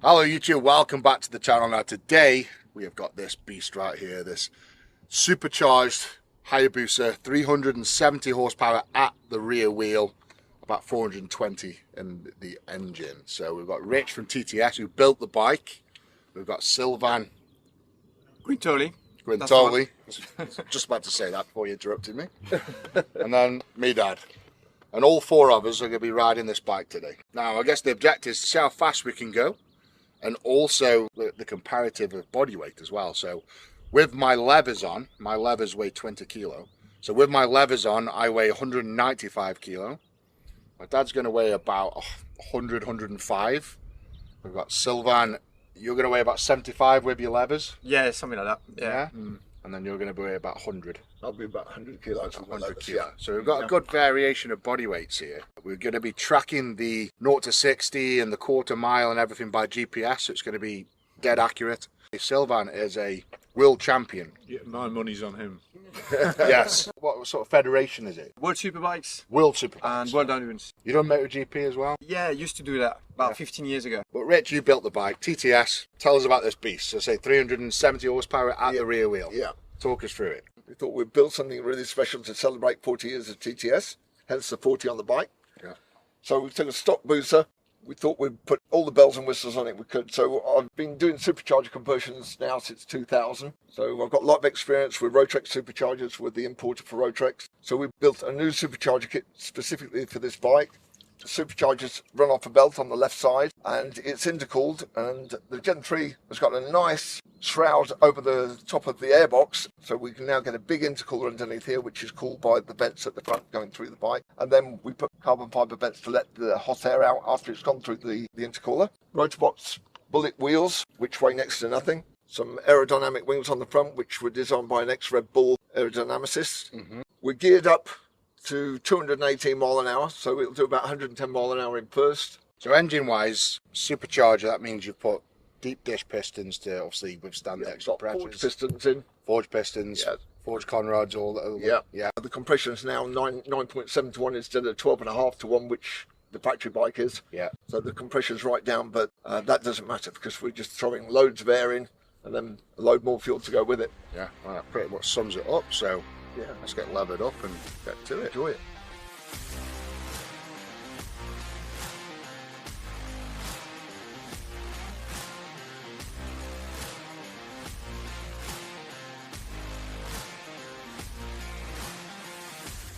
Hello YouTube, welcome back to the channel. Now today we have got this beast right here, this supercharged Hayabusa, 370 horsepower at the rear wheel, about 420 in the engine. So we've got Rich from TTS who built the bike. We've got Sylvan Quintoli. Just about to say that before you interrupted me. And then me, Dad. And all four of us are going to be riding this bike today. Now I guess the objective is to see how fast we can go, and also the comparative of body weight as well. So with my levers on, my levers weigh 20 kilo. So with my levers on, I weigh 195 kilo. My dad's going to weigh about 100, 105. We've got Sylvan, you're going to weigh about 75 with your levers? Yeah, something like that. Yeah. And then you're going to weigh about 100. I'll be about 100 kilos. 100 kilos. Yeah. So we've got a good variation of body weights here. We're going to be tracking the 0 to 60 and the quarter mile and everything by GPS, so it's going to be dead accurate. Sylvan is a world champion. Yeah, my money's on him. Yes. What sort of federation is it? World Superbikes. World Superbikes. And World Endurance. You done MotoGP as well? Yeah, I used to do that about 15 years ago. But Rich, you built the bike. TTS, tell us about this beast. So say 370 horsepower at the rear wheel. Yeah. Talk us through it. We thought we'd build something really special to celebrate 40 years of TTS, hence the 40 on the bike. Yeah. So we took a stock booster. We thought we'd put all the bells and whistles on it we could. So I've been doing supercharger conversions now since 2000. So I've got a lot of experience with Rotrex superchargers, with the importer for Rotrex. So we built a new supercharger kit specifically for this bike. The superchargers run off a belt on the left side, and it's intercooled, and the Gen 3 has got a nice shroud over the top of the airbox, so we can now get a big intercooler underneath here, which is cooled by the vents at the front going through the bike. And then we put carbon fibre vents to let the hot air out after it's gone through the intercooler. Rotorbox bullet wheels, which weigh next to nothing. Some aerodynamic wings on the front, which were designed by an ex-Red Bull aerodynamicist. We're geared up to 218 mile an hour, so it'll do about 110 mile an hour in first. So engine wise, supercharger, that means you put deep dish pistons to obviously withstand the extra pressures. Forged pistons in. Forged pistons, forged conrods, all that. Yeah. The compression is now 9.7 to 1 instead of 12.5 to 1, which the factory bike is. Yeah. So the compression's right down, but that doesn't matter because we're just throwing loads of air in and then a load more fuel to go with it. Yeah, well, that pretty much sums it up. So yeah, let's get levered up and get to it. Enjoy it.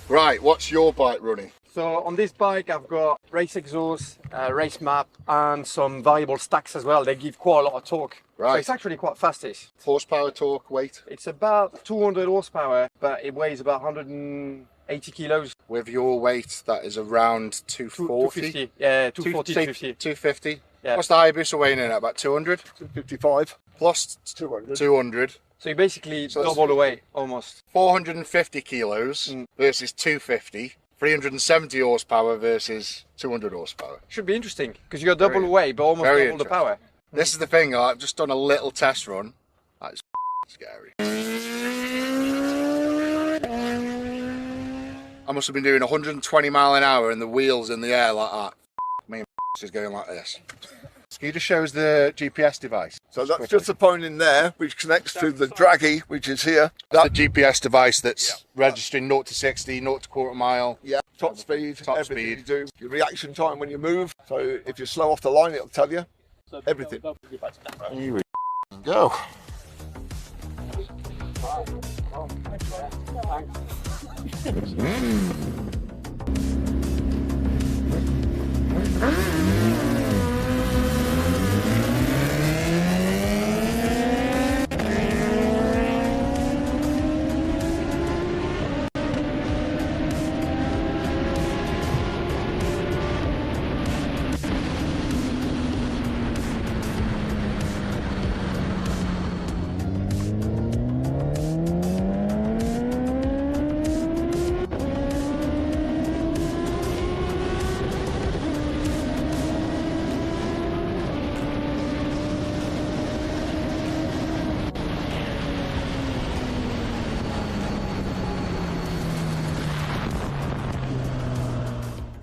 Right, what's your bike running? So on this bike I've got race exhaust, race map, and some variable stacks as well. They give quite a lot of torque. Right. So it's actually quite fast. Horsepower, torque, weight? It's about 200 horsepower, but it weighs about 180 kilos. With your weight, that is around 240? 250. Yeah, 240, 250. 250? Yeah. What's the Hayabusa weighing in at? About 200? 255. Plus 200. 200. So you basically double the weight, almost. 450 kilos versus 250. 370 horsepower versus 200 horsepower. Should be interesting, because you got double the weight, but almost double the power. This is the thing, I've just done a little test run. That is scary. I must have been doing 120 mile an hour and the wheels in the air like that. Me and is going like this. Can you just show us the GPS device? So that's just a phone in there, which connects to the Draggy, which is here. That's the GPS device that's registering 0 to 60, 0 to quarter mile. Yeah, top speed, everything you do. Your reaction time when you move. So if you're slow off the line, it'll tell you everything. Here we go.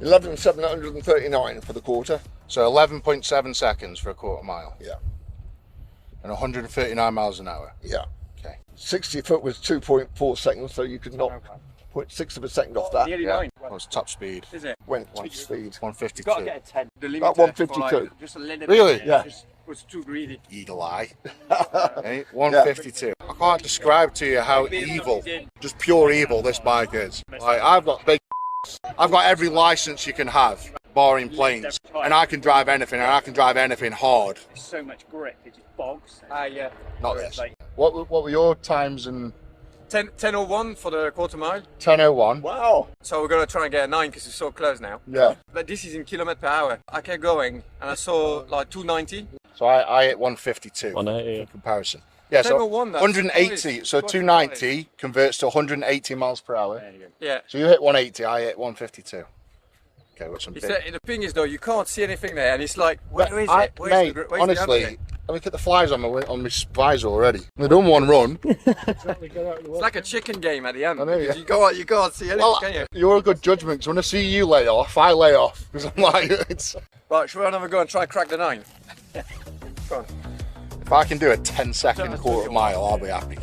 $11,739 for the quarter. So 11.7 seconds for a quarter mile. Yeah. And 139 miles an hour. Yeah. Okay. 60 foot was 2.4 seconds, so you could knock 0.6 of a second off that. Nearly Yeah. 9. That was top speed. Is it? Went top speed. 152. Got to get a 10. The limit About 152. just a little Really? bit. Yeah. Just was too greedy. Eagle eye. Okay, 152. I can't describe to you how evil, just pure evil, this bike is. Like, I've got every license you can have, barring planes, and I can drive anything, and I can drive anything hard. So much grip, it just bogs. Yeah. Not this. What were your times in 10:01 for the quarter mile. 10:01? Wow. So we're gonna try and get a 9 because it's so close now. Yeah. But this is in kilometer per hour. I kept going and I saw like 290. So I hit 152 180. in comparison. Yeah, so 10:01, that's 180, twice. so 290 converts to 180 miles per hour. Yeah. So you hit 180, I hit 152. Okay, what's some It's big... the thing is though, you can't see anything there, and it's like, where is I- it? Where's mate, where's the honestly, underneath? look at the flies on my visor already. I've done one run. It's like a chicken game at the end. I know, because yeah. You can't see anything, Well, can you? you're a good judgment, because when I see you lay off, I lay off. Because I'm like, it's... Right, should we have a go and try and crack the 9? Go on. If I can do a 10-second quarter mile, I'll be happy.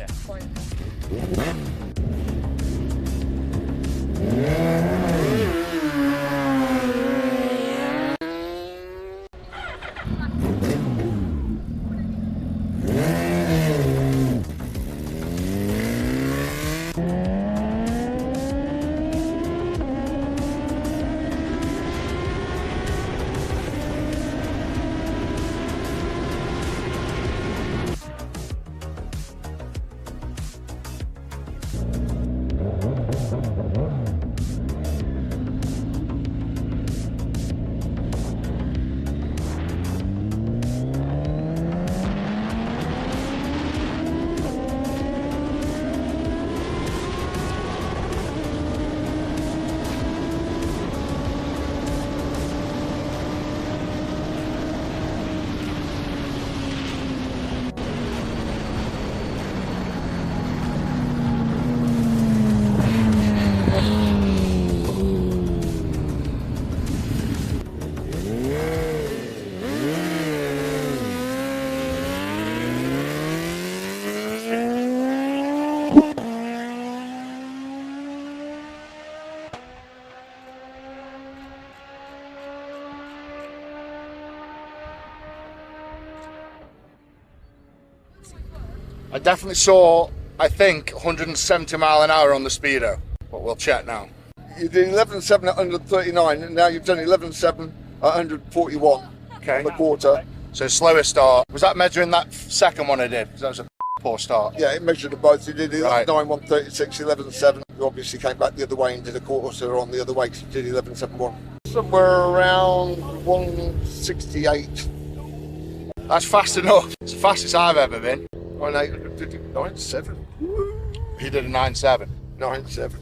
I definitely saw, I think, 170 mile an hour on the speedo, but we'll check now. You did 11.7 at 139, and now you've done 11.7 at 141 Okay. on the quarter. So slower start. Was that measuring that second one I did? 'Cause that was a poor start. Yeah, it measured them both. You did 11.9, Right. 136, 11.7. You obviously came back the other way and did a quarter on the other way, because you did 11.71. Somewhere around 168. That's fast enough. It's the fastest I've ever been. 9.7. He did a 9.7. 9.7.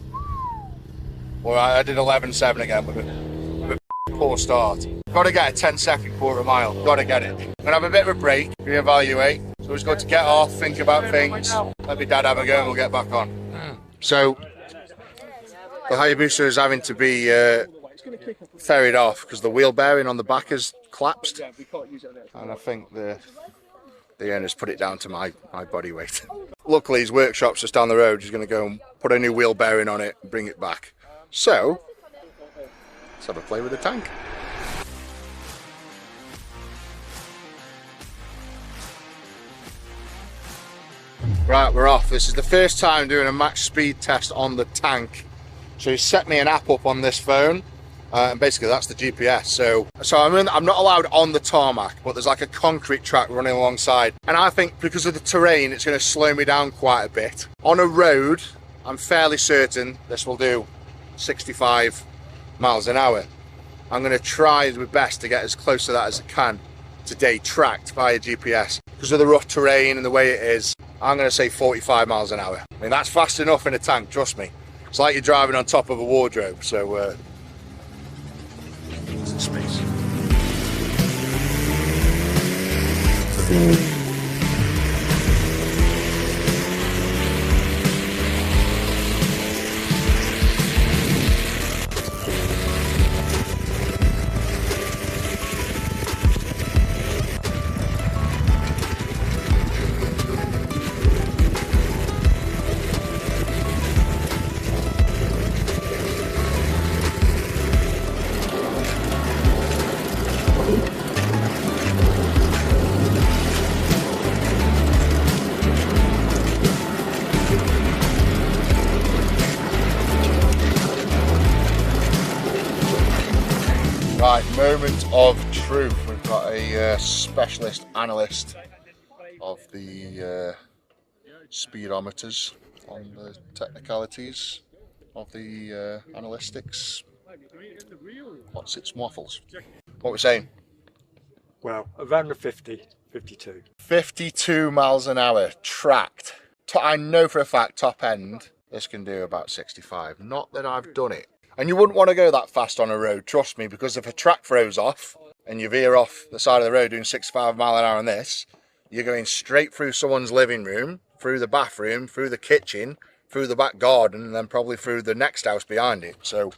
Well, I did 11.7 again with a poor start. Got to get a 10-second quarter mile. Got to get it. I'm gonna have a bit of a break, reevaluate. So it's good to get off, think about things. Let me dad have a go, and we'll get back on. So the Hayabusa is having to be ferried off because the wheel bearing on the back has collapsed, and I think the owner's put it down to my body weight. Luckily, his workshop's just down the road. He's going to go and put a new wheel bearing on it and bring it back. So let's have a play with the tank. Right, we're off. This is the first time doing a max speed test on the tank. So he set me an app up on this phone, and basically that's the GPS. So I'm not allowed on the tarmac, but there's like a concrete track running alongside. And I think because of the terrain, it's going to slow me down quite a bit. On a road, I'm fairly certain this will do 65 miles an hour. I'm going to try my best to get as close to that as I can today, tracked via GPS. Because of the rough terrain and the way it is, I'm going to say 45 miles an hour. I mean, that's fast enough in a tank, trust me. It's like you're driving on top of a wardrobe, so space. of truth. We've got a specialist analyst of the speedometers on the technicalities of the analytics. What's its waffles? What we're saying? Well, around the 50, 52. 52 miles an hour tracked. I know for a fact top end this can do about 65. Not that I've done it. And you wouldn't want to go that fast on a road, trust me, because if a track throws off and you veer off the side of the road doing 65 mile an hour on this, you're going straight through someone's living room, through the bathroom, through the kitchen, through the back garden, and then probably through the next house behind it. So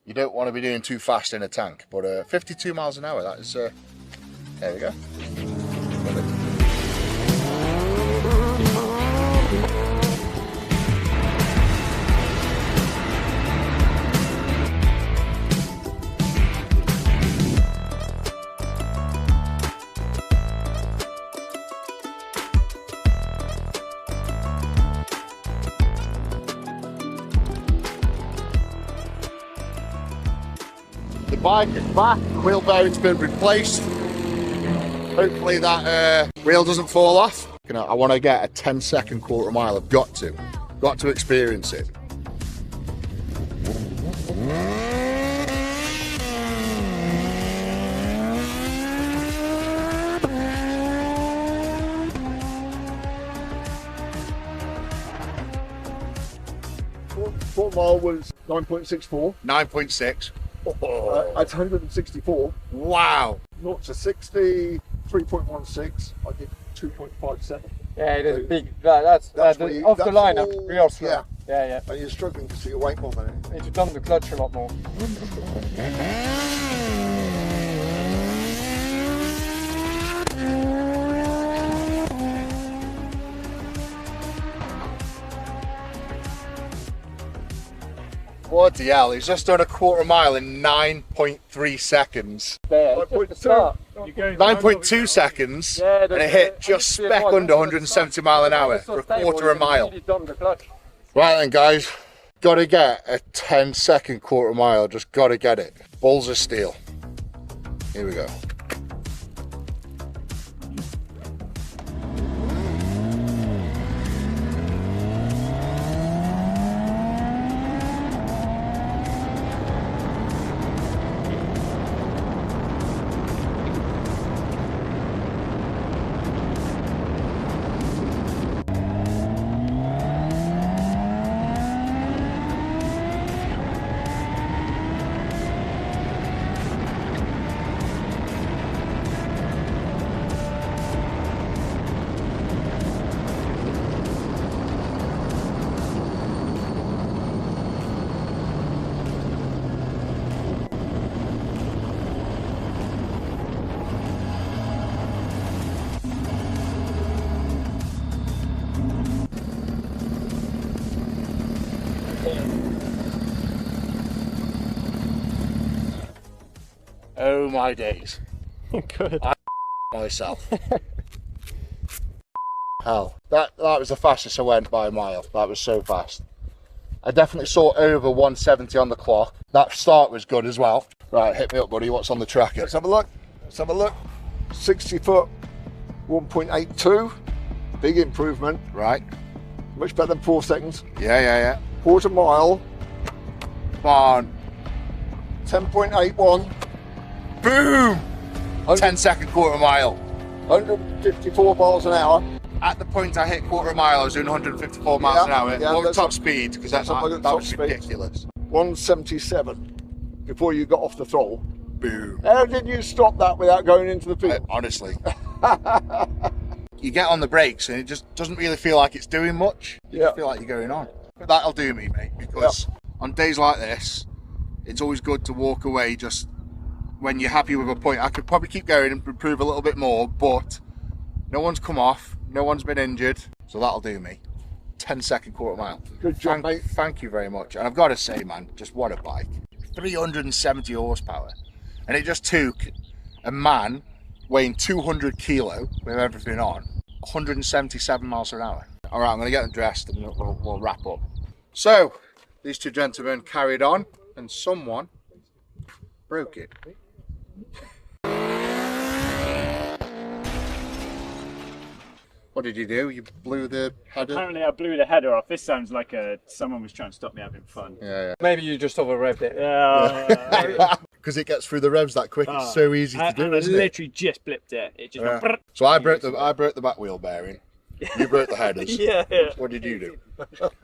you don't want to be doing too fast in a tank. But 52 miles an hour, that is, there we go. The bike is back, wheel bearing's been replaced. Hopefully that wheel doesn't fall off. I want to get a 10-second quarter mile. I've got to experience it. Quarter mile was 9.64. 9.6. At 164. Wow. 0 to 60, 3.16. I did 2.57. Yeah, it is big. That's off the lineup, real slow. Yeah. And you're struggling to see your weight more than it. Need to dump the clutch a lot more. What the hell? He's just done a quarter mile in 9.3 seconds. 9.2 seconds, and it hit just spec under 170 mile an hour for a quarter of a mile. Right then, guys, gotta get a 10-second quarter mile. Just gotta get it. Balls of steel. Here we go. Oh my days. Good. I myself. Hell, that was the fastest I went by a mile. That was so fast. I definitely saw over 170 on the clock. That start was good as well. Right, hit me up, buddy. What's on the tracker? Let's have a look. 60 foot, 1.82. Big improvement. Right. Much better than 4 seconds. Yeah. Quarter mile, Come on. 10.81. Boom! 10-second quarter mile. 154 miles an hour. At the point I hit quarter mile, I was doing 154 miles an hour. Yeah, What was top speed? Because that was speed. ridiculous. 177 before you got off the throttle. Boom. How did you stop that without going into the field? Honestly. You get on the brakes and it just doesn't really feel like it's doing much. You just feel like you're going on. But that'll do me, mate, because on days like this, it's always good to walk away just when you're happy with a point. I could probably keep going and improve a little bit more, but no one's come off, no one's been injured, so that'll do me. 10-second quarter mile. Good job, mate. Thank you very much. And I've got to say, man, just what a bike. 370 horsepower. And it just took a man weighing 200 kilo with everything on, 177 miles an hour. All right, I'm going to get them dressed and we'll wrap up. So, these two gentlemen carried on and someone broke it. What did you do? You blew the header? Apparently I blew the header off. This sounds like someone was trying to stop me having fun. Yeah, Maybe you just over-revved it. Yeah. because it gets through the revs that quick. It's so easy to do, and isn't I it? literally just blipped it. It just went brrr. So I broke the back wheel bearing. You broke the headers. Yeah. What did you do?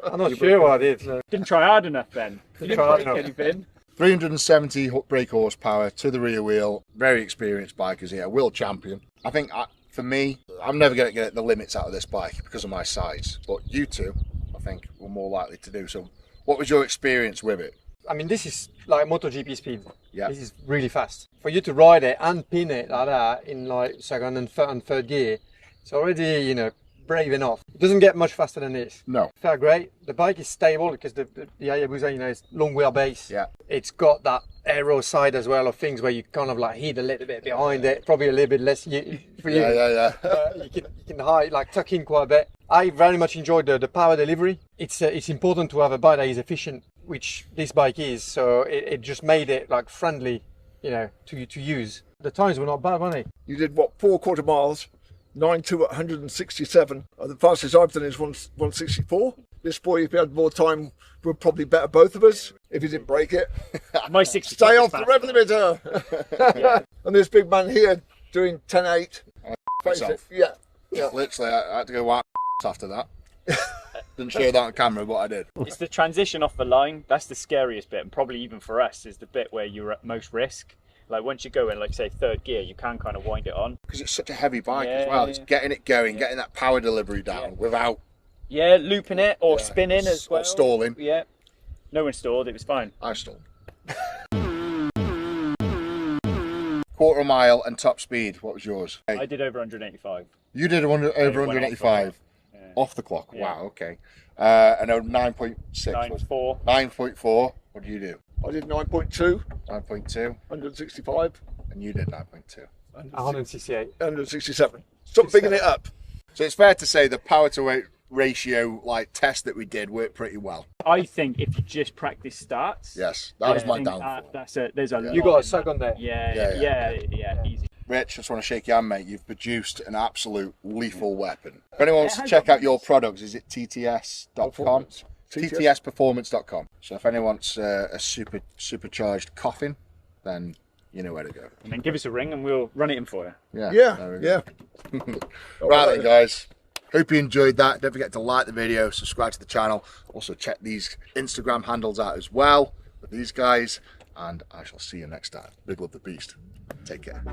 I'm not sure what I did. Didn't try hard enough then. Didn't try hard break enough. anything. 370 brake horsepower to the rear wheel. Very experienced bikers here. World champion. I think for me, I'm never going to get the limits out of this bike because of my size. But you two, I think, were more likely to do so. What was your experience with it? I mean, this is like MotoGP speed. Yeah. This is really fast. For you to ride it and pin it like that in like second and third gear, it's already, you know, brave enough. It doesn't get much faster than this. No. Fair great. The bike is stable because the Hayabusa, you know, is long wheelbase. Yeah. It's got that aero side as well of things where you kind of like hit a little bit behind it. Probably a little bit less for you. Yeah. You can hide, like tuck in quite a bit. I very much enjoyed the power delivery. It's important to have a bike that is efficient, which this bike is. So it just made it like friendly, you know, to use. The tires were not bad, weren't they? You did what, 4/4 miles, 9 to 167. The fastest I've done is 164. This boy, if he had more time, would probably better both of us if he didn't break it. My 60. Stay off the rev limiter. And this big man here doing 10.8. Face it. Yeah. Literally, I had to go wipe after that. Didn't show that on camera, but I did. It's the transition off the line. That's the scariest bit, and probably even for us is the bit where you're at most risk. Like once you go in, like say third gear, you can kind of wind it on. Because it's such a heavy bike as Yeah, well. It's getting it going, getting that power delivery down without Looping it or spinning as well. Or stalling. Yeah. No one stalled. It was fine. I stalled. 1/4 mile and top speed. What was yours? I did over 185. You did over 185 Yeah. off the clock. Yeah. Wow. Okay. And 9.6. 9.4. 9.4. What do you do? I did 9.2, 9.2. 165, And you did 9.2. 168. 167. Stop bigging it up. So it's fair to say the power to weight ratio test that we did worked pretty well. I think if you just practice starts. Yes, that was my I think downfall. there's a lot You got a in that. second there. Yeah, easy. Rich, just want to shake your hand, mate. You've produced an absolute lethal weapon. If anyone wants to check out your products, is it tts.com? Performance. ttsperformance.com. So if anyone wants a supercharged coffin, then you know where to go. And then give us a ring and we'll run it in for you. Yeah, there we go. yeah. Right then, guys. Hope you enjoyed that. Don't forget to like the video, subscribe to the channel. Also check these Instagram handles out as well with these guys. And I shall see you next time. Big love the beast. Take care.